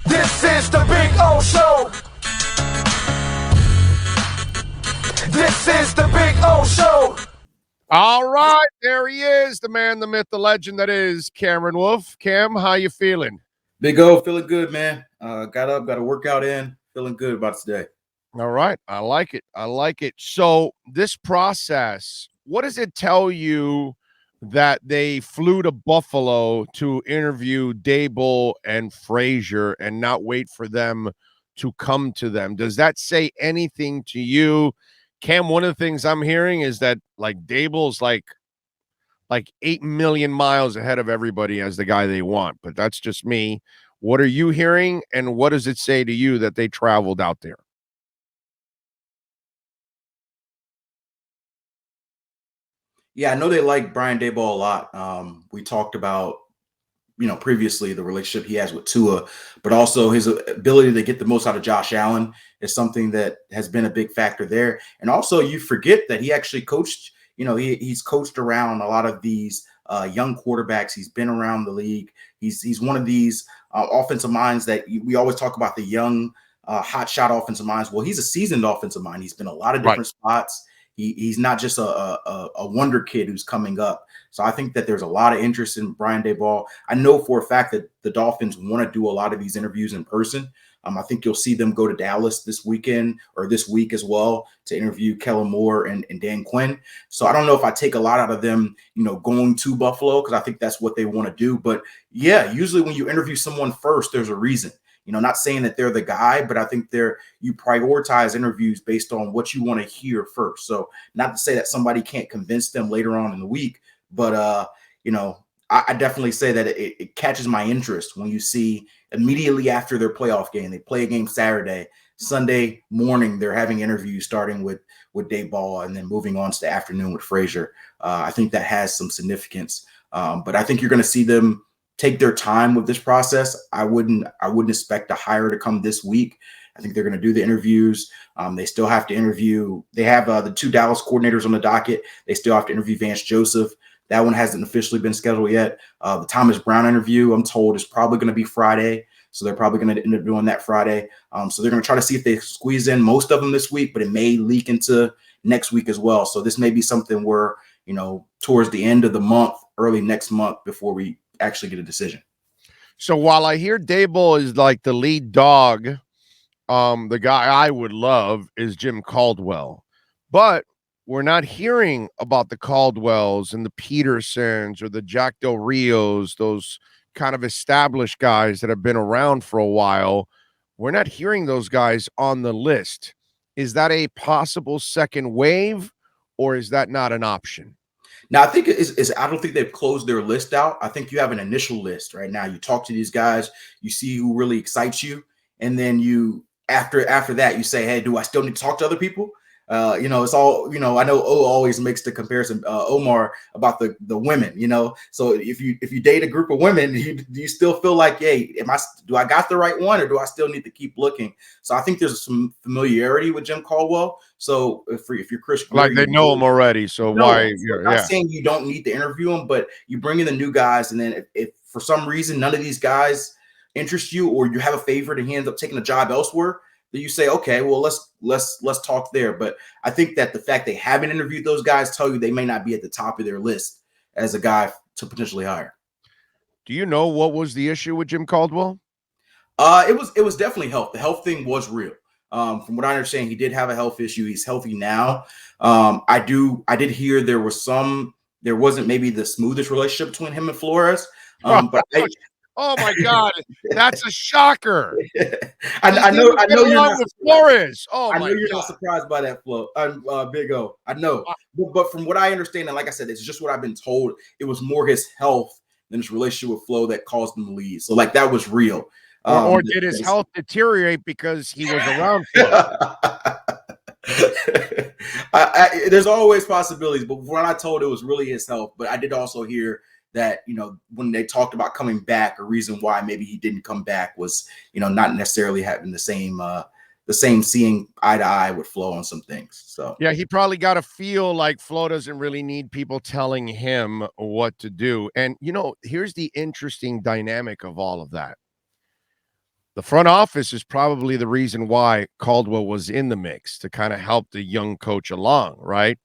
This is the Big O Show. This is the Big O Show. All right, there he is, the man, the myth, the legend that is Cameron Wolfe. Cam, how you feeling? Big O, feeling good, man. Got up, got a workout in, feeling good about today. All right, I like it. I like it. So this process, what does it tell you that they flew to Buffalo to interview Dable and Frazier and not wait for them to come to them? Does that say anything to you? Cam, one of the things I'm hearing is that like Dable's like 8 million miles ahead of everybody as the guy they want, but that's just me. What are you hearing, and what does it say to you that they traveled out there? Yeah, I know they like Brian Daboll a lot. We talked about, previously the relationship he has with Tua, but also his ability to get the most out of Josh Allen is something that has been a big factor there. And also, you forget that he actually coached. He's coached around a lot of these young quarterbacks. He's been around the league. He's one of these offensive minds that we always talk about, the young hotshot offensive minds. Well, he's a seasoned offensive mind. He's been a lot of different spots. He's not just a wonder kid who's coming up. So I think that there's a lot of interest in Brian Daboll. I know for a fact that the Dolphins want to do a lot of these interviews in person. I think you'll see them go to Dallas this weekend or this week as well to interview Kellen Moore and Dan Quinn. So I don't know if I take a lot out of them, going to Buffalo, because I think that's what they want to do. But yeah, usually when you interview someone first, there's a reason. Not saying that they're the guy, but I think you prioritize interviews based on what you want to hear first. So not to say that somebody can't convince them later on in the week, but I definitely say that it catches my interest when you see immediately after their playoff game, they play a game Saturday, Sunday morning, they're having interviews starting with Daboll and then moving on to the afternoon with Frazier. I think that has some significance, but I think you're going to see them take their time with this process. I wouldn't expect a hire to come this week. I think they're going to do the interviews. They still have to interview. They have the two Dallas coordinators on the docket. They still have to interview Vance Joseph. That one hasn't officially been scheduled yet. The Thomas Brown interview, I'm told, is probably going to be Friday. So they're probably going to end up doing that Friday. So they're going to try to see if they squeeze in most of them this week, but it may leak into next week as well. So this may be something where, towards the end of the month, early next month, before we actually get a decision. So while I hear Daboll is like the lead dog, the guy I would love is Jim Caldwell, but we're not hearing about the Caldwells and the Petersons or the Jack Del Rios, those kind of established guys that have been around for a while. We're not hearing those guys on the list. Is that a possible second wave, or is that not an option? Now, I think I don't think they've closed their list out. I think you have an initial list right now. You talk to these guys, you see who really excites you, and then you after that you say, hey, do I still need to talk to other people? It's all, I know O always makes the comparison, Omar, about the women, so if you date a group of women, do you still feel like, hey, do I got the right one, or do I still need to keep looking? So I think there's some familiarity with Jim Caldwell. So if you're Chris Greer, like they know him already, so why? I'm not saying you don't need to interview him, but you bring in the new guys, and then if for some reason none of these guys interest you, or you have a favorite and he ends up taking a job elsewhere, then you say, okay, well, let's talk there. But I think that the fact they haven't interviewed those guys tell you they may not be at the top of their list as a guy to potentially hire. Do you know what was the issue with Jim Caldwell? It was definitely health. The health thing was real. From what I understand, he did have a health issue. He's healthy now. I did hear there wasn't maybe the smoothest relationship between him and Flores. But oh my God, that's a shocker. I know you're not with Flores. Oh, I know you're not surprised by that, Big O. I know, but from what I understand, and like I said, it's just what I've been told. It was more his health than his relationship with Flo that caused him to leave. So like that was real. Or did his health deteriorate because he was around Flo? There's always possibilities, but when I told it was really his health. But I did also hear that, when they talked about coming back, a reason why maybe he didn't come back was, not necessarily having the same seeing eye to eye with Flo on some things. So yeah, he probably got to feel like Flo doesn't really need people telling him what to do. And here's the interesting dynamic of all of that. The front office is probably the reason why Caldwell was in the mix to kind of help the young coach along, right?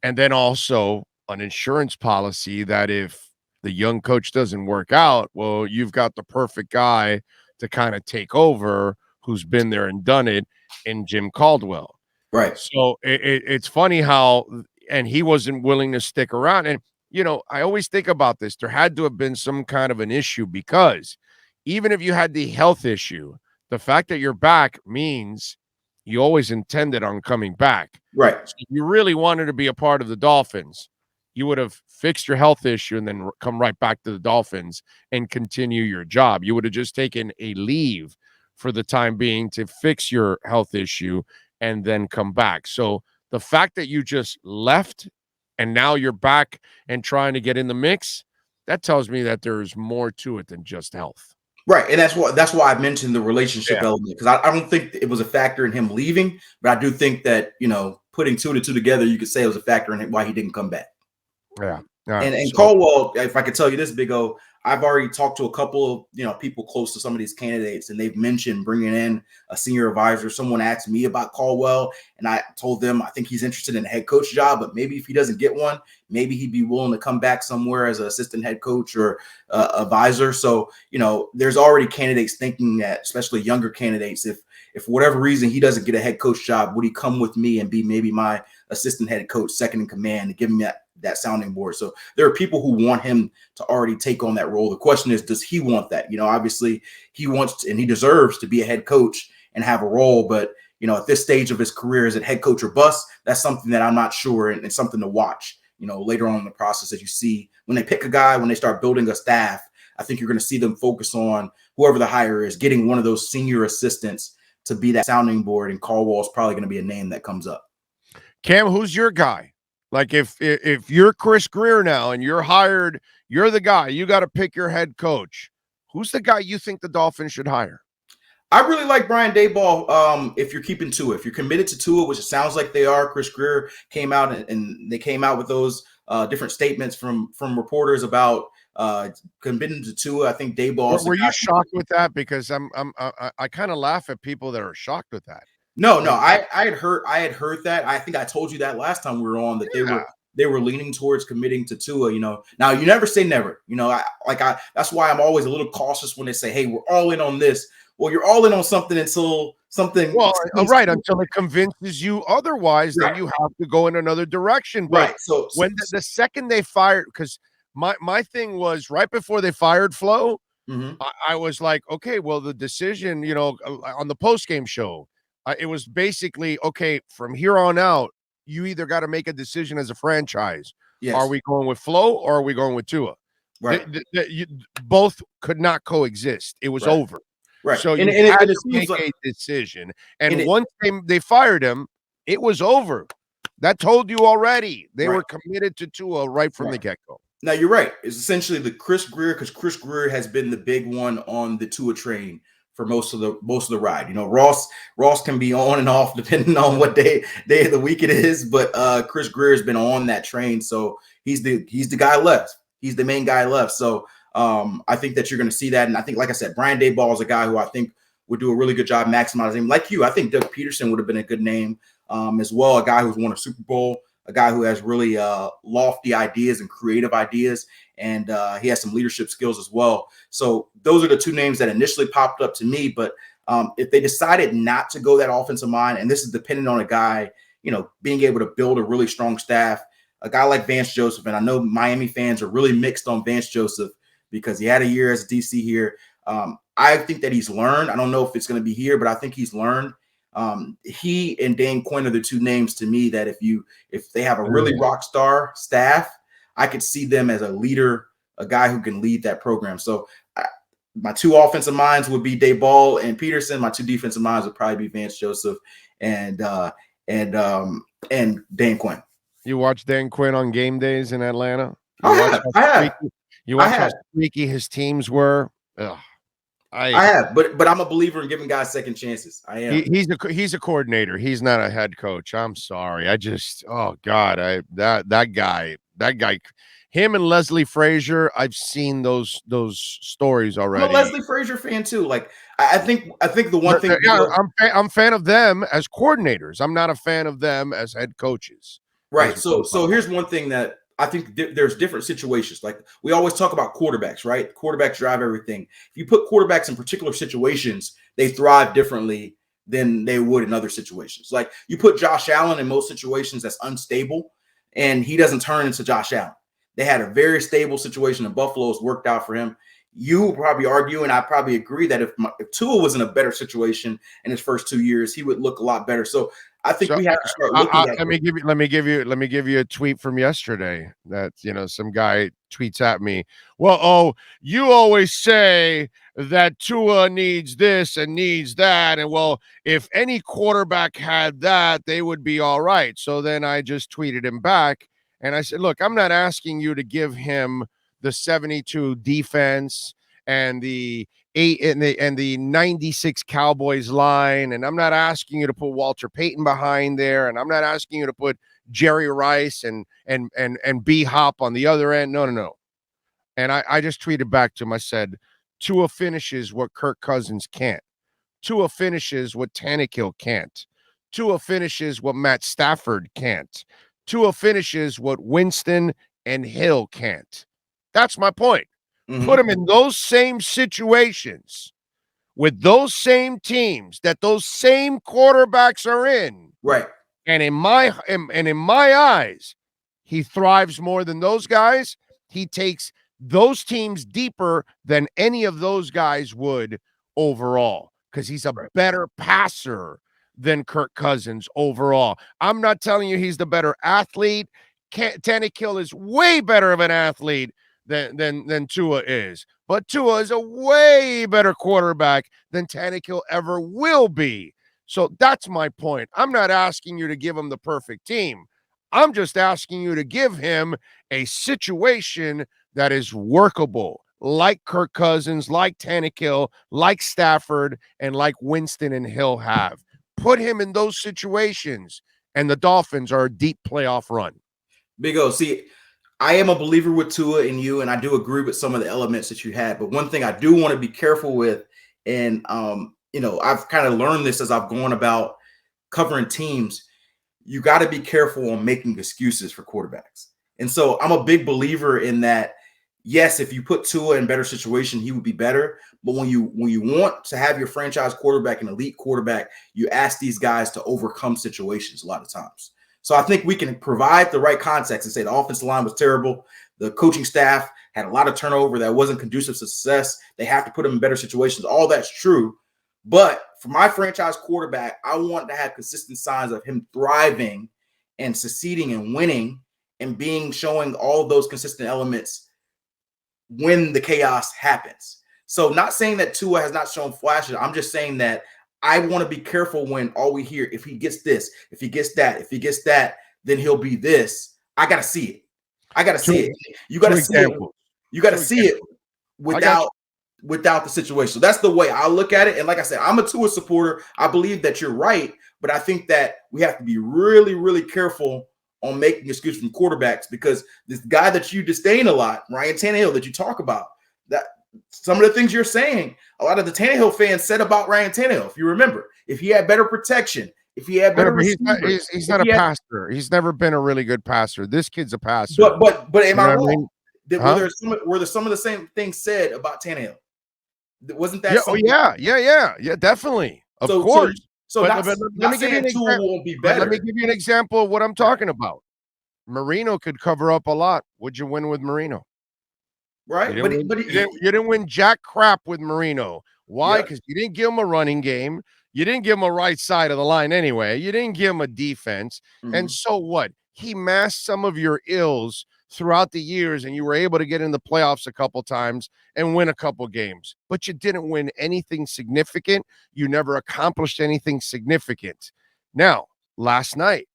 And then also an insurance policy that if the young coach doesn't work out, well, you've got the perfect guy to kind of take over who's been there and done it in Jim Caldwell. Right. So it's funny how, and he wasn't willing to stick around. And, I always think about this. There had to have been some kind of an issue because even if you had the health issue, the fact that you're back means you always intended on coming back. Right. So if you really wanted to be a part of the Dolphins, you would have fixed your health issue and then come right back to the Dolphins and continue your job. You would have just taken a leave for the time being to fix your health issue and then come back. So the fact that you just left and now you're back and trying to get in the mix, that tells me that there's more to it than just health. Right, and that's why I mentioned the relationship element, because I don't think it was a factor in him leaving, but I do think that putting two to two together, you could say it was a factor in why he didn't come back. Yeah, and Caldwell, if I could tell you this, Big O, I've already talked to a couple of people close to some of these candidates, and they've mentioned bringing in a senior advisor. Someone asked me about Caldwell, and I told them I think he's interested in a head coach job, but maybe if he doesn't get one, maybe he'd be willing to come back somewhere as an assistant head coach or advisor. So there's already candidates thinking that, especially younger candidates, if for whatever reason he doesn't get a head coach job, would he come with me and be maybe my assistant head coach, second in command, and give him that sounding board? So there are people who want him to already take on that role. The question is, does he want that? Obviously he wants and he deserves to be a head coach and have a role, but at this stage of his career, is it head coach or bust? That's something that I'm not sure, and it's something to watch later on in the process. As you see, when they pick a guy, when they start building a staff, I think you're going to see them focus on whoever the hire is, getting one of those senior assistants to be that sounding board, and Caldwell's probably going to be a name that comes up. Cam, who's your guy? Like if you're Chris Greer now and you're hired, you're the guy, you got to pick your head coach. Who's the guy you think the Dolphins should hire? I really like Brian Daboll. If you're keeping Tua, if you're committed to Tua, which it sounds like they are. Chris Greer came out and they came out with those different statements from reporters about committing to Tua. I think Daboll. Were you shocked with that? Because I kind of laugh at people that are shocked with that. No, I had heard that. I think I told you that last time we were on, that they were leaning towards committing to Tua. Now you never say never. That's why I'm always a little cautious when they say, "Hey, we're all in on this." Well, you're all in on something until something. Well, right, until it convinces you otherwise, right. Then you have to go in another direction. But right. So when the second they fired, because my thing was right before they fired Flo, I was like, okay, well, the decision, on the postgame show, it was basically, okay, from here on out, you either got to make a decision as a franchise. Yes. Are we going with Flo or are we going with Tua? Right. Both could not coexist. It was right. over. Right. So you had to make a decision. And once they fired him, it was over. That told you already. They were committed to Tua right from the get-go. Now, you're right. It's essentially the Chris Greer, because Chris Greer has been the big one on the Tua train for most of the ride. Ross can be on and off depending on what day of the week it is, but Chris Greer has been on that train. So he's the guy left. He's the main guy left. So I think that you're going to see that. And I think, like I said, Brian Daboll is a guy who I think would do a really good job maximizing him. Like you, I think Doug Peterson would have been a good name as well. A guy who's won a Super Bowl, a guy who has really lofty ideas and creative ideas. And he has some leadership skills as well. So those are the two names that initially popped up to me. But if they decided not to go that offensive mind, and this is dependent on a guy, being able to build a really strong staff, a guy like Vance Joseph, and I know Miami fans are really mixed on Vance Joseph, because he had a year as a DC here. I think that he's learned. I don't know if it's going to be here, but I think he's learned. He and Dan Quinn are the two names to me that if they have a really rock star staff, I could see them as a leader, a guy who can lead that program. So my two offensive minds would be Daboll and Peterson. My two defensive minds would probably be Vance Joseph and Dan Quinn. You watch Dan Quinn on game days in Atlanta? I have. You watch how streaky his teams were? Ugh. I have, but I'm a believer in giving guys second chances. I am. He's a coordinator. He's not a head coach. I'm sorry. That guy, him and Leslie Frazier, I've seen those stories already. I'm a Leslie Frazier fan too. Like I think the one thing. Yeah, I'm fan of them as coordinators. I'm not a fan of them as head coaches. Right. So here's one thing that I think there's different situations. Like we always talk about quarterbacks, right? Quarterbacks drive everything. If you put quarterbacks in particular situations, they thrive differently than they would in other situations. Like you put Josh Allen in most situations that's unstable, and he doesn't turn into Josh Allen. They had a very stable situation in Buffalo. It's worked out for him. You will probably argue, and I probably agree, that if Tua was in a better situation in his first 2 years, he would look a lot better. So I think we have to start looking at. Let me give you a tweet from yesterday that some guy tweets at me. Well, you always say that Tua needs this and needs that, and well, if any quarterback had that, they would be all right. So then I just tweeted him back, and I said, look, I'm not asking you to give him the 72 defense and the 96 Cowboys line, and I'm not asking you to put Walter Payton behind there, and I'm not asking you to put Jerry Rice and B Hop on the other end. No. And I just tweeted back to him. I said, Tua finishes what Kirk Cousins can't. Tua finishes what Tannehill can't. Tua finishes what Matt Stafford can't. Tua finishes what Winston and Hill can't. That's my point. Mm-hmm. Put them in those same situations with those same teams that those same quarterbacks are in. Right. And in my eyes, he thrives more than those guys. He takes those teams deeper than any of those guys would overall because he's a better passer than Kirk Cousins overall. I'm not telling you he's the better athlete. Tannehill is way better of an athlete than Tua is. But Tua is a way better quarterback than Tannehill ever will be. So that's my point. I'm not asking you to give him the perfect team. I'm just asking you to give him a situation that is workable, like Kirk Cousins, like Tannehill, like Stafford, and like Winston and Hill have. Put him in those situations, and the Dolphins are a deep playoff run. Big O, see, I am a believer with Tua and you, and I do agree with some of the elements that you had. But one thing I do want to be careful with, and I've kind of learned this as I've gone about covering teams, you got to be careful on making excuses for quarterbacks. And so I'm a big believer in that. Yes, if you put Tua in a better situation, he would be better. But when you want to have your franchise quarterback, an elite quarterback, you ask these guys to overcome situations a lot of times. So I think we can provide the right context and say the offensive line was terrible. The coaching staff had a lot of turnover that wasn't conducive to success. They have to put him in better situations. All that's true. But for my franchise quarterback, I want to have consistent signs of him thriving and succeeding and winning and showing all of those consistent elements when the chaos happens. So not saying that Tua has not shown flashes. I'm just saying that I want to be careful when all we hear, if he gets this, if he gets that, then he'll be this. I got to see it. I got to see it. You got to see it. You got to see it without the situation. So that's the way I look at it. And like I said, I'm a Tua supporter. I believe that you're right, but I think that we have to be really, really careful on making excuses from quarterbacks, because this guy that you disdain a lot, Ryan Tannehill, that you talk about, that some of the things you're saying, a lot of the Tannehill fans said about Ryan Tannehill, if you remember, if he had better protection, if he had better, he's not a passer. He's never been a really good passer. This kid's a passer. But am I wrong? Were there some of the same things said about Tannehill? Wasn't that? Yeah, definitely. Of course. So let me give you an example. Won't be better. Let me give you an example of what I'm talking about. Marino could cover up a lot. Would you win with Marino? Right, you didn't win jack crap with Marino. Why? Because you didn't give him a running game. You didn't give him a right side of the line anyway. You didn't give him a defense. Mm-hmm. And so what? He masked some of your ills throughout the years, and you were able to get in the playoffs a couple times and win a couple games. But you didn't win anything significant. You never accomplished anything significant. Now, last night,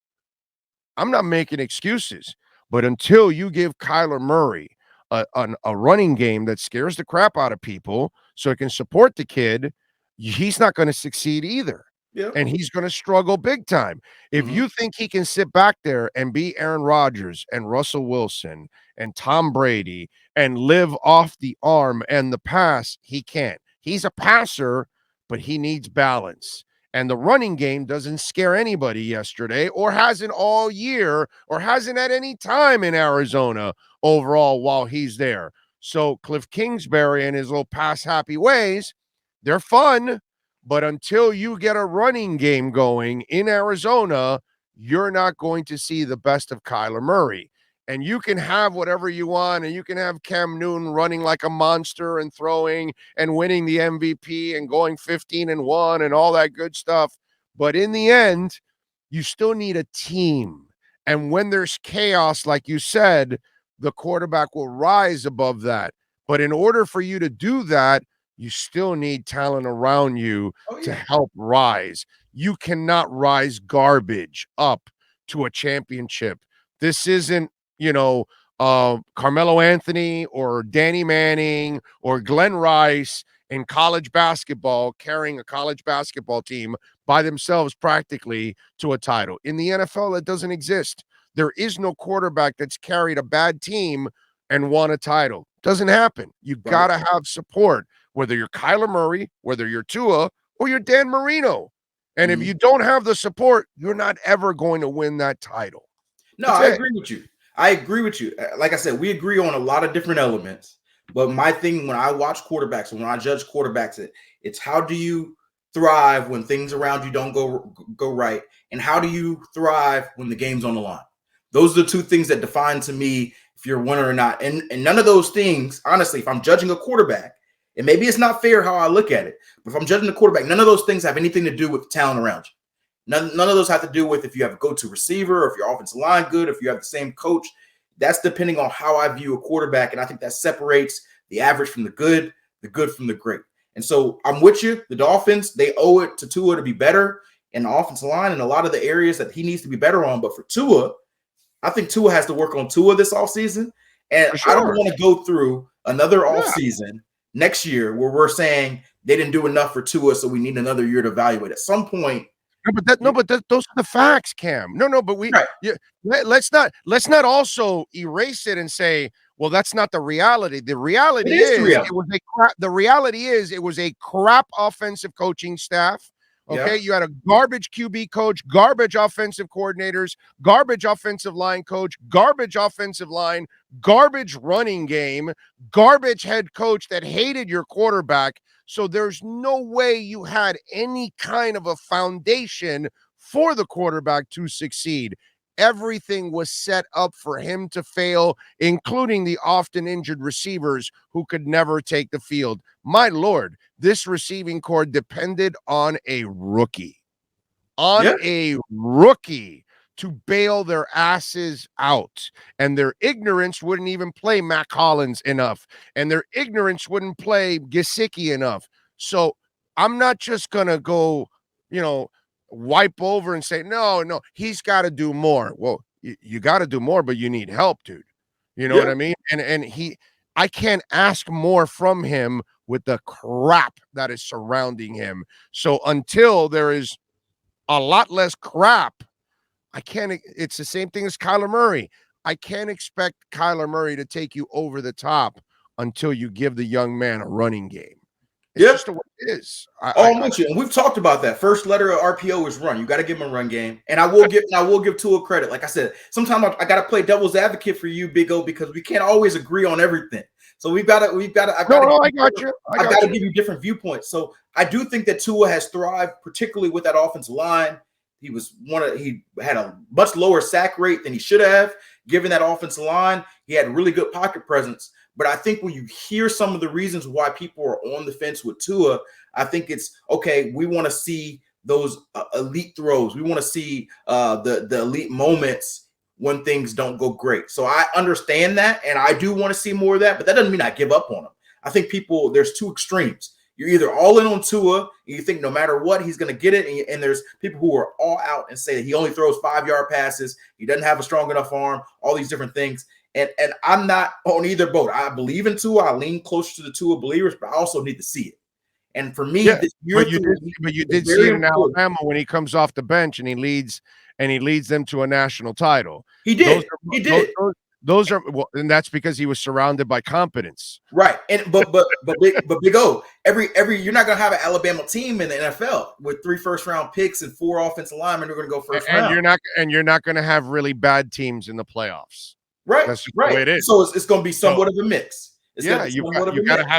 I'm not making excuses, but until you give Kyler Murray a running game that scares the crap out of people so it can support the kid, he's not going to succeed either. Yeah. And he's going to struggle big time. If Mhm. you think he can sit back there and be Aaron Rodgers and Russell Wilson and Tom Brady and live off the arm and the pass, he can't. He's a passer, but he needs balance. And the running game doesn't scare anybody yesterday, or hasn't all year, or hasn't at any time in Arizona overall while he's there. So Cliff Kingsbury and his little pass happy ways, they're fun. But until you get a running game going in Arizona, you're not going to see the best of Kyler Murray. And you can have whatever you want, and you can have Cam Newton running like a monster and throwing and winning the MVP and going 15-1 and all that good stuff. But in the end, you still need a team. And when there's chaos, like you said, the quarterback will rise above that. But in order for you to do that, you still need talent around you to help rise. You cannot rise garbage up to a championship. This isn't, Carmelo Anthony or Danny Manning or Glenn Rice in college basketball carrying a college basketball team by themselves practically to a title. In the NFL, that doesn't exist. There is no quarterback that's carried a bad team and won a title. Doesn't happen. You got to have support, whether you're Kyler Murray, whether you're Tua, or you're Dan Marino. And if you don't have the support, you're not ever going to win that title. No, I agree with you. I agree with you. Like I said, we agree on a lot of different elements. But my thing when I watch quarterbacks and when I judge quarterbacks, it's how do you thrive when things around you don't go right, and how do you thrive when the game's on the line? Those are the two things that define to me if you're a winner or not. And none of those things, honestly, if I'm judging a quarterback, and maybe it's not fair how I look at it, but if I'm judging the quarterback, none of those things have anything to do with the talent around you. None of those have to do with if you have a go-to receiver, or if your offensive line good, if you have the same coach. That's depending on how I view a quarterback, and I think that separates the average from the good from the great. And so I'm with you. The Dolphins, they owe it to Tua to be better in the offensive line and a lot of the areas that he needs to be better on. But for Tua, I think Tua has to work on Tua this offseason. And I don't want to go through another offseason next year where we're saying they didn't do enough for Tua, so we need another year to evaluate. At some point, those are the facts, Cam. But let's not also erase it and say, well, that's not the reality. The reality is it was a crap offensive coaching staff. Okay, you had a garbage QB coach, garbage offensive coordinators, garbage offensive line coach, garbage offensive line, garbage running game, garbage head coach that hated your quarterback. So there's no way you had any kind of a foundation for the quarterback to succeed. Everything was set up for him to fail, including the often injured receivers who could never take the field. My Lord, this receiving corps depended on a rookie. To bail their asses out. And their ignorance wouldn't even play Mac Hollins enough. And their ignorance wouldn't play Gesicki enough. So I'm not just going to go, wipe over and say, no, he's got to do more. Well, you got to do more, but you need help, dude. You know what I mean? And I can't ask more from him with the crap that is surrounding him. So until there is a lot less crap, it's the same thing as Kyler Murray. I can't expect Kyler Murray to take you over the top until you give the young man a running game. It's just the way it is. I'm with you. And we've talked about that. First letter of RPO is run. You got to give him a run game. And I will give Tua credit. Like I said, sometimes I got to play devil's advocate for you, Big O, because we can't always agree on everything. So I got to give you different viewpoints. So I do think that Tua has thrived, particularly with that offensive line. He had a much lower sack rate than he should have, given that offensive line. He had really good pocket presence. But I think when you hear some of the reasons why people are on the fence with Tua, I think it's, okay, we want to see those elite throws. We want to see the elite moments when things don't go great. So I understand that, and I do want to see more of that, but that doesn't mean I give up on him. I think there's two extremes. You're either all in on Tua, and you think no matter what, he's going to get it, and there's people who are all out and say that he only throws 5-yard passes, he doesn't have a strong enough arm, all these different things. And I'm not on either boat. I believe in Tua. I lean closer to the Tua believers, but I also need to see it. And for me, Yeah, this year but you is did see very it in important. Alabama when he comes off the bench and he leads them to a national title. He Those did. are He did. those are well, and that's because he was surrounded by competence. Right. And but Big O, every you're not gonna have an Alabama team in the NFL with 3 first-round picks and 4 offensive linemen who are gonna go first And round. you're not going to have really bad teams in the playoffs. Right. That's just the Right. way it is. So it's gonna be somewhat of a mix. It's Yeah, gonna be you somewhat of a got to mix.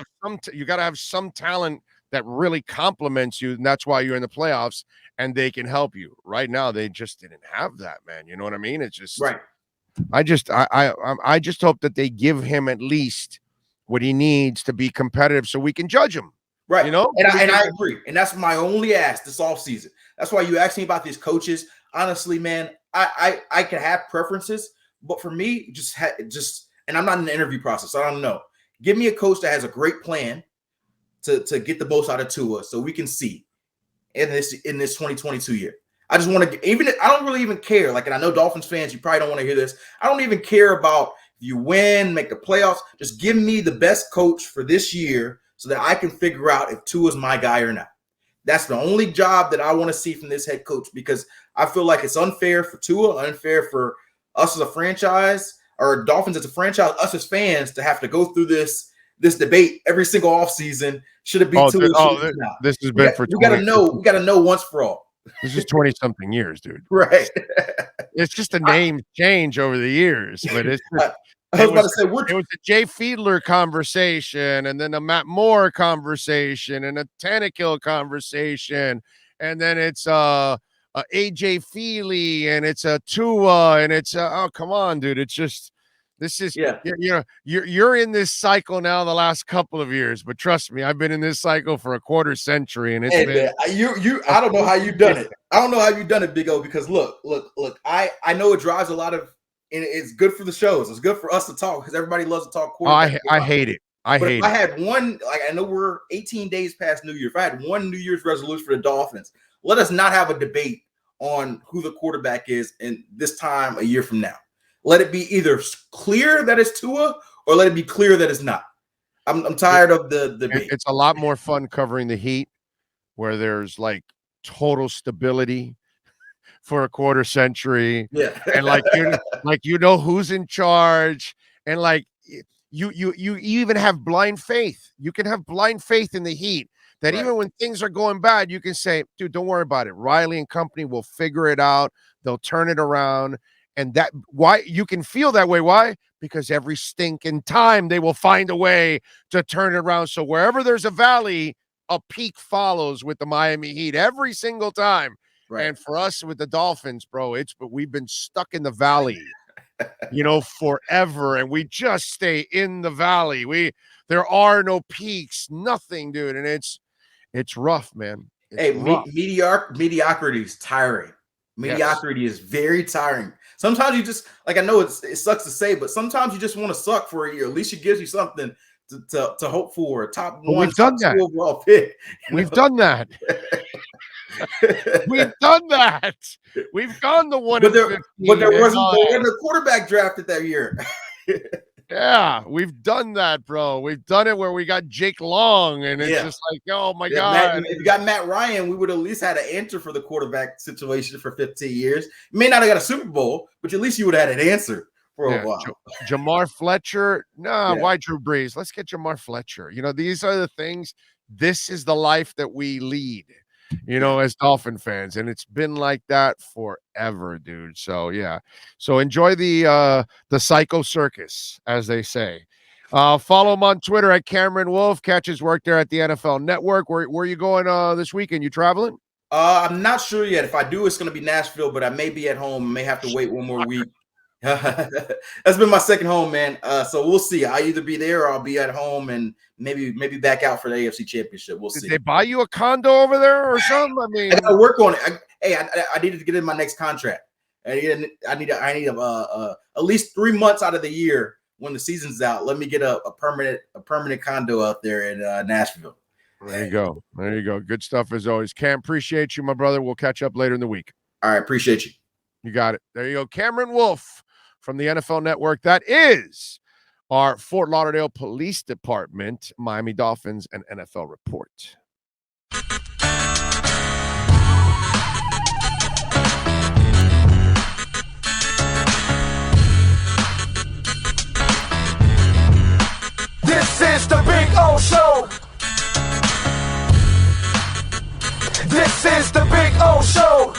have some talent that really complements you, and that's why you're in the playoffs and they can help you. Right now, they just didn't have that, man. You know what I mean? It's just Right. I just hope that they give him at least what he needs to be competitive, so we can judge him. Right. You know, And I agree. And that's my only ask this offseason. That's why you asked me about these coaches. Honestly, man, I can have preferences, but for me, just and I'm not in the interview process. I don't know. Give me a coach that has a great plan to get the most out of Tua, so we can see in this 2022 year. I just want to I don't really even care. Like, and I know Dolphins fans, you probably don't want to hear this. I don't even care about if you win, make the playoffs. Just give me the best coach for this year so that I can figure out if Tua's my guy or not. That's the only job that I want to see from this head coach, because I feel like it's unfair for Tua, unfair for us as a franchise, or Dolphins as a franchise, us as fans, to have to go through this debate every single offseason. Should it be Tua? This has been for 20. We got to know once for all. This is 20-something years, dude. Right. It's just a name change over the years, but it's just, I was about to say, it was a Jay Fiedler conversation, and then a Matt Moore conversation, and a Tannehill conversation, and then it's AJ Feely, and it's a Tua, and it's oh, come on, dude. It's just you're in this cycle now the last couple of years, but trust me, I've been in this cycle for a quarter century, and it's been man, I don't know how you've done it. I don't know how you've done it, Big O, because look, I know it drives a lot of, and it's good for the shows. It's good for us to talk because everybody loves to talk quarterback. I hate it. I had one, like, I know we're 18 days past New Year. If I had one New Year's resolution for the Dolphins, let us not have a debate on who the quarterback is in this time a year from now. Let it be either clear that it's Tua or let it be clear that it's not. I'm tired of the debate. It's a lot more fun covering the Heat, where there's like total stability for a quarter century. Yeah. And you know who's in charge, and like you even have blind faith. You can have blind faith in the Heat that even when things are going bad, you can say, dude, don't worry about it. Riley and company will figure it out. They'll turn it around. And that why you can feel that way. Why? Because every stinking time they will find a way to turn it around. So wherever there's a valley, a peak follows with the Miami Heat every single time. Right. And for us with the Dolphins, bro, but we've been stuck in the valley, forever, and we just stay in the valley. There are no peaks, nothing, dude, and it's rough, man. It's rough. Mediocrity is tiring. Mediocrity is very tiring. Sometimes you just, like, I know it sucks to say, but sometimes you just want to suck for a year. At least it gives you something to hope for. Top one, we've done that. Overall pick. We've done that. We've done that. We've gone the 1 but there wasn't a quarterback drafted that year. Yeah, we've done that, bro. We've done it where we got Jake Long, and it's just like, oh my God. If you got Matt Ryan, we would at least had an answer for the quarterback situation for 15 years. You may not have got a Super Bowl, but at least you would have had an answer for a while. Jamar Fletcher, why Drew Brees? Let's get Jamar Fletcher. These are the things. This is the life that we lead, as Dolphin fans, and it's been like that forever, dude. So so enjoy the psycho circus, as they say. Follow him on Twitter at Cameron Wolfe. Catch his work there at the NFL Network. Where are you going this weekend? You traveling? I'm not sure yet. If I do, it's going to be Nashville, but I may be at home. May have to wait one more week. That's been my second home, man. So we'll see. I'll either be there or I'll be at home, and maybe back out for the AFC Championship. We'll see. Did they buy you a condo over there or something? I mean, I got to work on it. I needed to get in my next contract. I need at least 3 months out of the year when the season's out. Let me get a permanent condo out there in Nashville. There you go. Good stuff as always. Cam, appreciate you, my brother. We'll catch up later in the week. All right, appreciate you. You got it. There you go. Cameron Wolfe from the NFL Network. That is our Fort Lauderdale Police Department, Miami Dolphins, and NFL report. This is the Big O Show. This is the Big O Show.